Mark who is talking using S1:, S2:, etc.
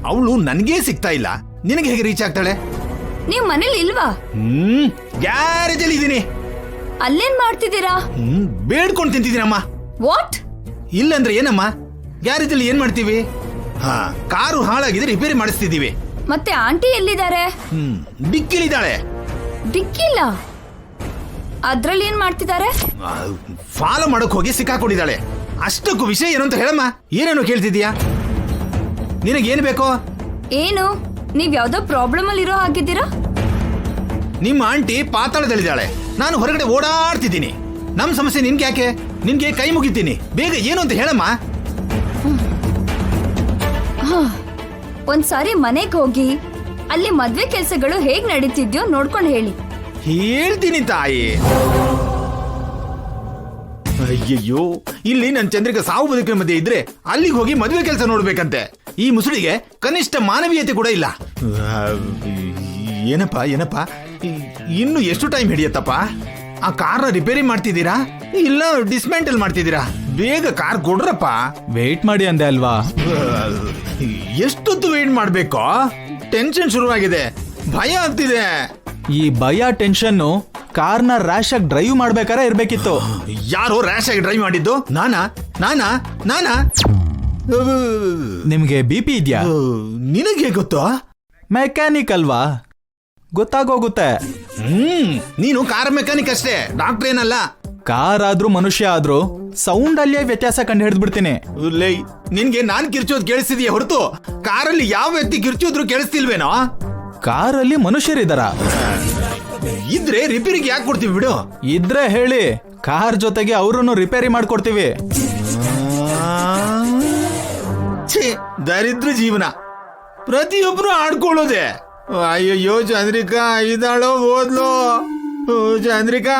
S1: ಅವಳು ನನ್ಗೇ ಸಿಗ್ತಾ ಇಲ್ಲ, ನಿನಗೆ ಹೇಗೆ ರೀಚ್ ಆಗ್ತಾಳೆ?
S2: ನೀವ್ ಮನೇಲಿ ಇಲ್ವಾ?
S1: ಗ್ಯಾರೇಜ್ ಅಲ್ಲಿ ಇದೀನಿ.
S2: ಅಲ್ಲೇನ್ ಮಾಡ್ತಿದ್ದೀರಾ?
S1: ಬೇಡ್ಕೊಂಡು ತಿಂತಿದ್ದೀನಮ್ಮ.
S2: ವಾಟ್?
S1: ಇಲ್ಲಂದ್ರೆ ಏನಮ್ಮ, ಗ್ಯಾರೇಜ್ ಅಲ್ಲಿ ಏನ್ ಮಾಡ್ತೀವಿ? ಕಾರು ಹಾಳಾಗಿದೆ, ರಿಪೇರಿ ಮಾಡಿಸ್ತಿದೀವಿ.
S2: ಮತ್ತೆ ಆಂಟಿ ಎಲ್ಲಿದ್ದಾರೆ?
S1: ಡಿಕ್ಕಿಲಿದ್ದಾಳೆ.
S2: ಡಿಕ್ಕಿಲ್ಲ? ಅದ್ರಲ್ಲಿ ಏನ್ ಮಾಡ್ತಿದ್ದಾರೆ?
S1: ಫಾಲೋ ಮಾಡಕ್ ಹೋಗಿ ಸಿಕ್ಕಾಕೊಂಡಿದ್ದಾಳೆ. ಅಷ್ಟಕ್ಕೂ ವಿಷಯ ಏನು ಅಂತ ಹೇಳಮ್ಮ. ಏನೇನು ಕೇಳ್ತಿದ್ಯಾ? ನಿನಗೇನು ಬೇಕೋ?
S2: ಏನು, ನೀವ್ ಯಾವ್ದೋ ಪ್ರಾಬ್ಲಮ್ ಅಲ್ಲಿ ಇರೋ ಹಾಗಿದ್ದೀರಾ?
S1: ನಿಮ್ಮ ಆಂಟಿ ಪಾತಾಳದಲ್ಲಿದ್ದಾಳೆ, ನಾನು ಹೊರಗಡೆ ಓಡಾಡ್ತಿದ್ದೀನಿ. ನಮ್ ಸಮಸ್ಯೆ ನಿನ್ಗೆ ಯಾಕೆ? ನಿನ್ಗೆ ಕೈ ಮುಗಿತೀನಿ, ಬೇಗ ಏನು ಅಂತ ಹೇಳಮ್ಮ.
S2: ಒಂದ್ಸಾರಿ ಮನೆಗ್ ಹೋಗಿ ಅಲ್ಲಿ ಮದ್ವೆ ಕೆಲ್ಸಗಳು ಹೇಗ್ ನಡೀತಿದ್ಯೋ ನೋಡ್ಕೊಂಡು ಹೇಳಿ.
S1: ಹೇಳ್ತೀನಿ ತಾಯಿ. ಅಯ್ಯಯ್ಯೋ, ಇಲ್ಲಿ ನನ್ ಚಂದ್ರಿಕಾ ಸಾವು ಬದುಕಿನ ಮಧ್ಯೆ ಇದ್ರೆ ಅಲ್ಲಿಗೆ ಹೋಗಿ ಮದುವೆ ಕೆಲಸ ನೋಡ್ಬೇಕಂತೆ. ಈ ಮುಸುಳಿಗೆ ಕನಿಷ್ಠ ಮಾನವೀಯತೆ ಕೂಡ ಇಲ್ಲ. ಏನಪ್ಪ ಇನ್ನು ಎಷ್ಟು ಟೈಮ್ ಹಿಡಿಯತ್ತಪ್ಪ? ಆ ಕಾರ್ನ ರಿಪೇರಿ ಮಾಡ್ತಿದ್ದೀರಾ ಇಲ್ಲ ಡಿಸ್ಮ್ಯಾಂಟಲ್ ಮಾಡ್ತಿದ್ದೀರಾ? ಬೇಗ ಕಾರ್ ಕೊಡ್ರಪ್ಪ.
S3: ವೇಟ್ ಮಾಡಿ ಅಂದೆ ಅಲ್ವಾ?
S1: ಎಷ್ಟೊತ್ತು ವೇಟ್ ಮಾಡ್ಬೇಕು? ಟೆನ್ಷನ್ ಶುರುವಾಗಿದೆ, ಭಯ ಆಗ್ತಿದೆ.
S3: ಈ ಭಯ ಟೆನ್ಷನ್ ಕಾರ್ನ ರ್ಯಾಶ್ ಆಗಿ ಡ್ರೈವ್ ಮಾಡ್ಬೇಕಾರೆ ಇರ್ಬೇಕಿತ್ತು.
S1: ಯಾರೋ ರ್ಯಾಶ್ ಆಗಿ ಡ್ರೈವ್ ಮಾಡಿದ್ದು? ನಾನಾ?
S3: ನಿಮ್ಗೆ BP ಇದ್ಯಾ?
S1: ನಿನಗೆ ಗೊತ್ತು?
S3: ಮೆಕ್ಯಾನಿಕ್ ಅಲ್ವಾ, ಗೊತ್ತಾಗೋಗುತ್ತೆ.
S1: ನೀನು ಕಾರ್ ಮೆಕ್ಯಾನಿಕ್ ಅಷ್ಟೇ, ಡಾಕ್ಟರ್ ಏನಲ್ಲ.
S3: ಕಾರ್ ಆದ್ರೂ ಮನುಷ್ಯ ಆದ್ರೂ ಸೌಂಡ್ ಅಲ್ಲೇ ವ್ಯತ್ಯಾಸ ಕಂಡು ಹಿಡಿದ್ಬಿಡ್ತೀನಿ.
S1: ನಿನ್ಗೆ ನಾನ್ ಕಿರ್ಚೋದ್ ಕೇಳಿಸ್ತಿದೀಯ ಹೊರತು ಕಾರಲ್ಲಿ ಯಾವ ವ್ಯಕ್ತಿ ಕಿರ್ಚೋದ್ರು ಕೇಳಿಸ್ತಿಲ್ವೇನೋ?
S3: ಕಾರಲ್ಲಿ ಮನುಷ್ಯರಿದಾರ?
S1: ಇದ್ರೆ ರಿಪೇರಿಗೆ ಯಾಕೆ ಕೊಡ್ತೀವಿ ಬಿಡು.
S3: ಇದ್ರೆ ಹೇಳಿ, ಕಾರ್ ಜೊತೆಗೆ ಅವ್ರನ್ನು ರಿಪೇರಿ ಮಾಡ್ಕೊಡ್ತೀವಿ.
S1: ದರಿದ್ರ ಜೀವನ, ಪ್ರತಿಯೊಬ್ರು ಆಡ್ಕೊಳ್ಳೋದೆ. ಅಯ್ಯಯ್ಯೋ, ಚಂದ್ರಿಕಾ ಇದ್ದಾಳೋ ಓದ್ಲೋ? ಚಂದ್ರಿಕಾ